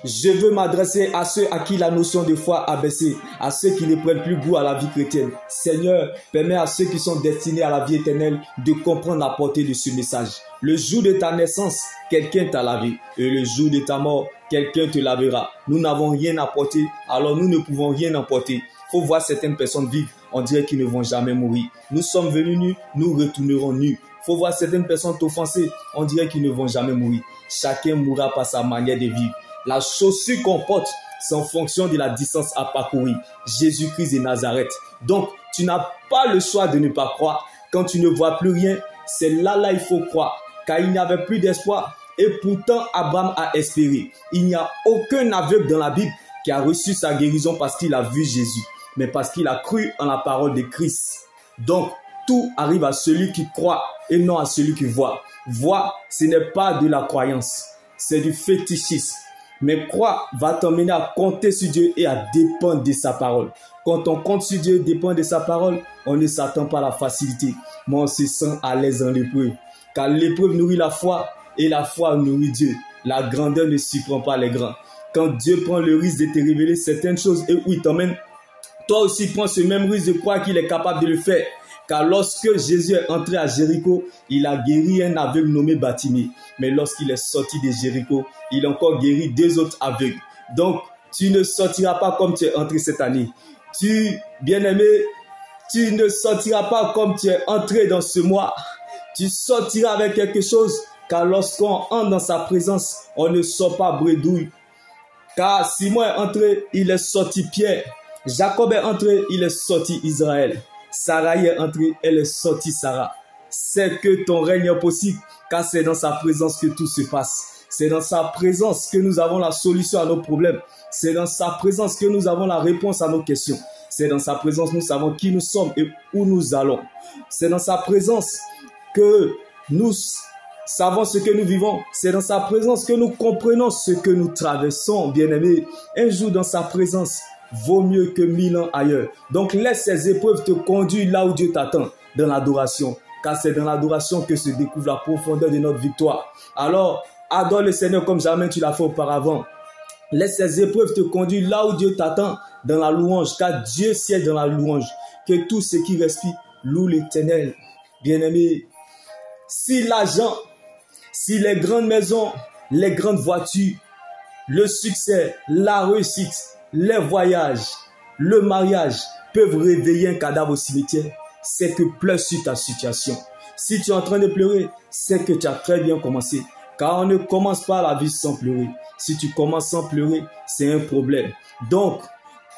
Je veux m'adresser à ceux à qui la notion de foi a baissé, à ceux qui ne prennent plus goût à la vie chrétienne. Seigneur, permets à ceux qui sont destinés à la vie éternelle de comprendre la portée de ce message. Le jour de ta naissance, quelqu'un t'a lavé, et le jour de ta mort, quelqu'un te lavera. Nous n'avons rien à porter, alors nous ne pouvons rien emporter. Il faut voir certaines personnes vivre, on dirait qu'ils ne vont jamais mourir. Nous sommes venus nus, nous retournerons nus. Il faut voir certaines personnes t'offenser, on dirait qu'ils ne vont jamais mourir. Chacun mourra par sa manière de vivre. La chaussure qu'on porte, c'est en fonction de la distance à parcourir. Jésus-Christ de Nazareth. Donc, tu n'as pas le choix de ne pas croire. Quand tu ne vois plus rien, c'est là il faut croire. Car il n'y avait plus d'espoir. Et pourtant, Abraham a espéré. Il n'y a aucun aveugle dans la Bible qui a reçu sa guérison parce qu'il a vu Jésus, mais parce qu'il a cru en la parole de Christ. Donc, tout arrive à celui qui croit et non à celui qui voit. Voir, ce n'est pas de la croyance, c'est du fétichisme. Mais croire va t'emmener à compter sur Dieu et à dépendre de sa parole. Quand on compte sur Dieu et dépend de sa parole, on ne s'attend pas à la facilité, mais on se sent à l'aise dans l'épreuve. Car l'épreuve nourrit la foi et la foi nourrit Dieu. La grandeur ne surprend pas les grands. Quand Dieu prend le risque de te révéler certaines choses et où il t'emmène, toi aussi prends ce même risque de croire qu'il est capable de le faire. Car lorsque Jésus est entré à Jéricho, il a guéri un aveugle nommé Bartimée. Mais lorsqu'il est sorti de Jéricho, il a encore guéri 2 autres aveugles. Donc, tu ne sortiras pas comme tu es entré cette année. Bien-aimé, tu ne sortiras pas comme tu es entré dans ce mois. Tu sortiras avec quelque chose, car lorsqu'on entre dans sa présence, on ne sort pas bredouille. Car Simon est entré, il est sorti Pierre. Jacob est entré, il est sorti Israël. Sarah est entrée, elle est sortie Sarah. C'est que ton règne est possible, car c'est dans sa présence que tout se passe. C'est dans sa présence que nous avons la solution à nos problèmes. C'est dans sa présence que nous avons la réponse à nos questions. C'est dans sa présence que nous savons qui nous sommes et où nous allons. C'est dans sa présence que nous savons ce que nous vivons. C'est dans sa présence que nous comprenons ce que nous traversons, bien-aimés. Un jour dans sa présence vaut mieux que 1000 ans ailleurs. Donc laisse ces épreuves te conduire là où Dieu t'attend, dans l'adoration. Car c'est dans l'adoration que se découvre la profondeur de notre victoire. Alors, adore le Seigneur comme jamais tu l'as fait auparavant. Laisse ces épreuves te conduire là où Dieu t'attend, dans la louange. Car Dieu siège dans la louange. Que tout ce qui respire loue l'Éternel. Bien-aimé, si l'argent, si les grandes maisons, les grandes voitures, le succès, la réussite, les voyages, le mariage peuvent réveiller un cadavre au cimetière, c'est que pleure sur ta situation. Si tu es en train de pleurer, c'est que tu as très bien commencé. Car on ne commence pas la vie sans pleurer. Si tu commences sans pleurer, c'est un problème. Donc,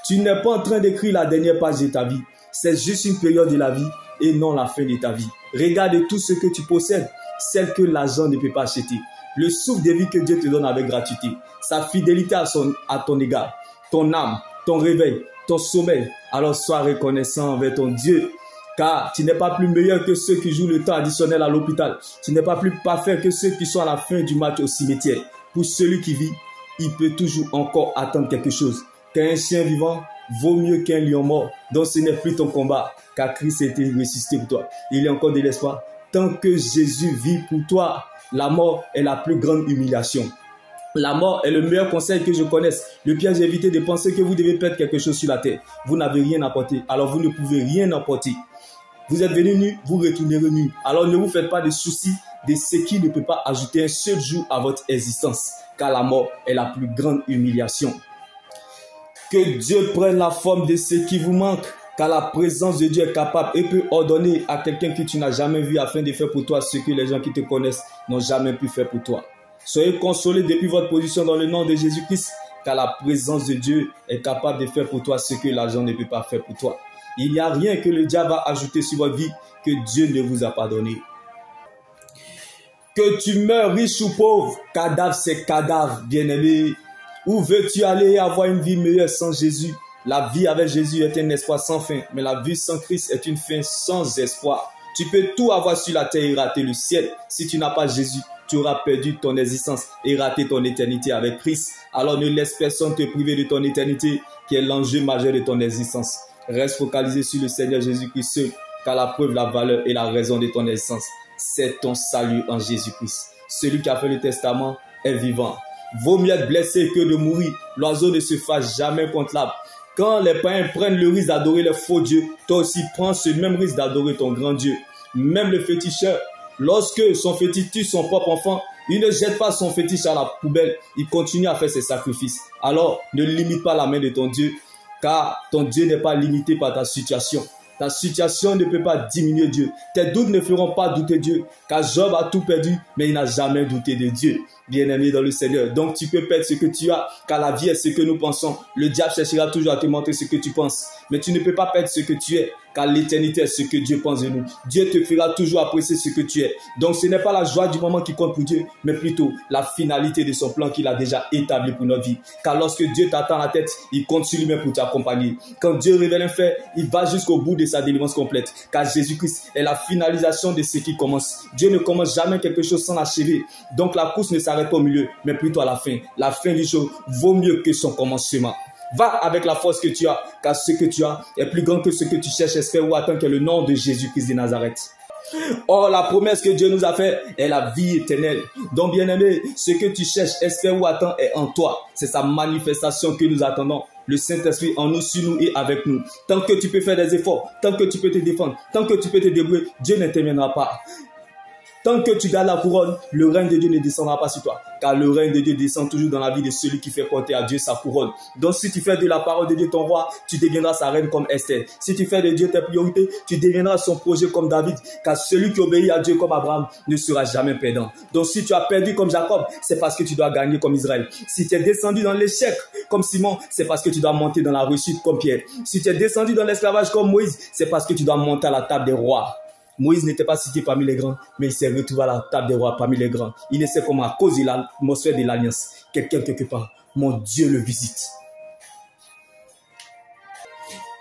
tu n'es pas en train d'écrire la dernière page de ta vie. C'est juste une période de la vie et non la fin de ta vie. Regarde tout ce que tu possèdes, celle que l'argent ne peut pas acheter. Le souffle de vie que Dieu te donne avec gratuité. Sa fidélité à ton égard. Ton âme, ton réveil, ton sommeil. Alors sois reconnaissant envers ton Dieu. Car tu n'es pas plus meilleur que ceux qui jouent le temps additionnel à l'hôpital. Tu n'es pas plus parfait que ceux qui sont à la fin du match au cimetière. Pour celui qui vit, il peut toujours encore attendre quelque chose. Qu'un chien vivant vaut mieux qu'un lion mort. Donc ce n'est plus ton combat. Car Christ a été ressuscité pour toi. Il y a encore de l'espoir. Tant que Jésus vit pour toi, la mort est la plus grande humiliation. La mort est le meilleur conseil que je connaisse. Le piège est d'éviter de penser que vous devez perdre quelque chose sur la terre. Vous n'avez rien à apporter, alors vous ne pouvez rien apporter. Vous êtes venus nus, vous retournerez nus. Alors ne vous faites pas de soucis de ce qui ne peut pas ajouter un seul jour à votre existence. Car la mort est la plus grande humiliation. Que Dieu prenne la forme de ce qui vous manque. Car la présence de Dieu est capable et peut ordonner à quelqu'un que tu n'as jamais vu afin de faire pour toi ce que les gens qui te connaissent n'ont jamais pu faire pour toi. Soyez consolés depuis votre position dans le nom de Jésus-Christ, car la présence de Dieu est capable de faire pour toi ce que l'argent ne peut pas faire pour toi. Il n'y a rien que le diable va ajouter sur votre vie que Dieu ne vous a pas donné. Que tu meurs riche ou pauvre, cadavre c'est cadavre, bien-aimé. Où veux-tu aller avoir une vie meilleure sans Jésus? La vie avec Jésus est un espoir sans fin, mais la vie sans Christ est une fin sans espoir. Tu peux tout avoir sur la terre et rater le ciel. Si tu n'as pas Jésus, tu auras perdu ton existence et raté ton éternité avec Christ. Alors ne laisse personne te priver de ton éternité, qui est l'enjeu majeur de ton existence. Reste focalisé sur le Seigneur Jésus-Christ seul, car la preuve, la valeur et la raison de ton existence, c'est ton salut en Jésus-Christ. Celui qui a fait le testament est vivant. Vaut mieux être blessé que de mourir. L'oiseau ne se fâche jamais contre l'arbre. Quand les païens prennent le risque d'adorer les faux dieux, toi aussi prends ce même risque d'adorer ton grand Dieu. Même le féticheur, lorsque son fétiche tue son propre enfant, il ne jette pas son fétiche à la poubelle, il continue à faire ses sacrifices. Alors, ne limite pas la main de ton Dieu, car ton Dieu n'est pas limité par ta situation. Ta situation ne peut pas diminuer Dieu. Tes doutes ne feront pas douter Dieu, car Job a tout perdu, mais il n'a jamais douté de Dieu. Bien-aimé dans le Seigneur. Donc tu peux perdre ce que tu as, car la vie est ce que nous pensons. Le diable cherchera toujours à te montrer ce que tu penses. Mais tu ne peux pas perdre ce que tu es, car l'éternité est ce que Dieu pense de nous. Dieu te fera toujours apprécier ce que tu es. Donc ce n'est pas la joie du moment qui compte pour Dieu, mais plutôt la finalité de son plan qu'il a déjà établi pour notre vie. Car lorsque Dieu t'attend la tête, il compte sur lui-même pour t'accompagner. Quand Dieu révèle un fait, il va jusqu'au bout de sa délivrance complète. Car Jésus-Christ est la finalisation de ce qui commence. Dieu ne commence jamais quelque chose sans l'achever. Donc la course ne s'arrête pas au milieu, mais plutôt à la fin. La fin du jour vaut mieux que son commencement. Va avec la force que tu as, car ce que tu as est plus grand que ce que tu cherches, espère ou attends, que le nom de Jésus-Christ de Nazareth. Or, la promesse que Dieu nous a faite est la vie éternelle. Donc, bien-aimé, ce que tu cherches, espère ou attends est en toi. C'est sa manifestation que nous attendons. Le Saint-Esprit en nous, sur nous et avec nous. Tant que tu peux faire des efforts, tant que tu peux te défendre, tant que tu peux te débrouiller, Dieu n'interviendra pas. Tant que tu gardes la couronne, le règne de Dieu ne descendra pas sur toi. Car le règne de Dieu descend toujours dans la vie de celui qui fait porter à Dieu sa couronne. Donc si tu fais de la parole de Dieu ton roi, tu deviendras sa reine comme Esther. Si tu fais de Dieu tes priorités, tu deviendras son projet comme David. Car celui qui obéit à Dieu comme Abraham ne sera jamais perdant. Donc si tu as perdu comme Jacob, c'est parce que tu dois gagner comme Israël. Si tu es descendu dans l'échec comme Simon, c'est parce que tu dois monter dans la réussite comme Pierre. Si tu es descendu dans l'esclavage comme Moïse, c'est parce que tu dois monter à la table des rois. Moïse n'était pas cité parmi les grands, mais il s'est retrouvé à la table des rois parmi les grands. Il essaie comme à cause de l'atmosphère de l'alliance. Quelqu'un quelque part, mon Dieu le visite.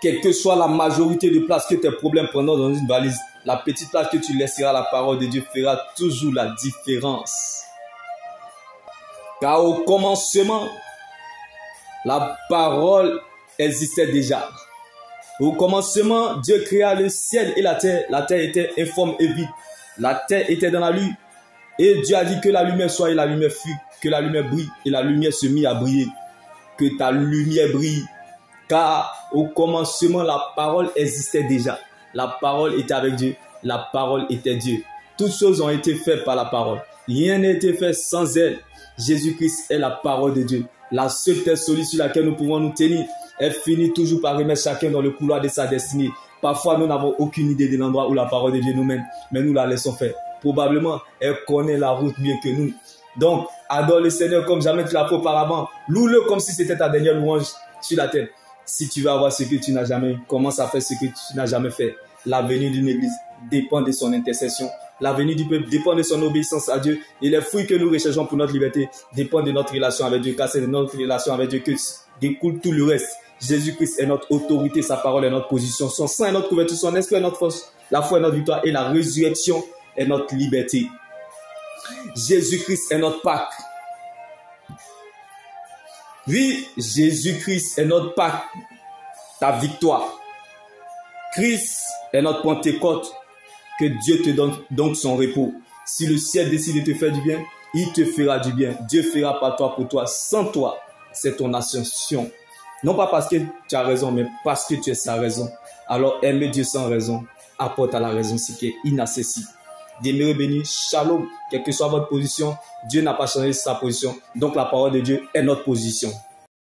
Quelle que soit la majorité de places que tes problèmes prendront dans une valise, la petite place que tu laisseras à la parole de Dieu fera toujours la différence. Car au commencement, la parole existait déjà. Au commencement, Dieu créa le ciel et la terre. La terre était informe et vide. La terre était dans la nuit. Et Dieu a dit que la lumière soit et la lumière fut. Que la lumière brille et la lumière se mit à briller. Que ta lumière brille. Car au commencement, la parole existait déjà. La parole était avec Dieu. La parole était Dieu. Toutes choses ont été faites par la parole. Rien n'a été fait sans elle. Jésus-Christ est la parole de Dieu. La seule terre solide sur laquelle nous pouvons nous tenir. Elle finit toujours par remettre chacun dans le couloir de sa destinée. Parfois, nous n'avons aucune idée de l'endroit où la parole de Dieu nous mène, mais nous la laissons faire. Probablement, elle connaît la route mieux que nous. Donc, adore le Seigneur comme jamais tu l'as fait auparavant. Loue-le comme si c'était ta dernière louange sur la terre. Si tu veux avoir ce que tu n'as jamais eu, commence à faire ce que tu n'as jamais fait. L'avenir d'une église dépend de son intercession. L'avenir du peuple dépend de son obéissance à Dieu. Et les fruits que nous recherchons pour notre liberté dépendent de notre relation avec Dieu. Car c'est de notre relation avec Dieu que découle tout le reste. Jésus-Christ est notre autorité, sa parole est notre position, son sang est notre couverture, son esprit est notre force, la foi est notre victoire et la résurrection est notre liberté. Jésus-Christ est notre Pâque. Oui, Jésus-Christ est notre Pâque, ta victoire. Christ est notre Pentecôte, que Dieu te donne donc son repos. Si le ciel décide de te faire du bien, il te fera du bien. Dieu fera par toi pour toi, sans toi, c'est ton ascension. Non pas parce que tu as raison, mais parce que tu es sa raison. Alors aimer Dieu sans raison apporte à la raison ce qui est inaccessible. Demeurez bénis, shalom, quelle que soit votre position, Dieu n'a pas changé sa position. Donc la parole de Dieu est notre position.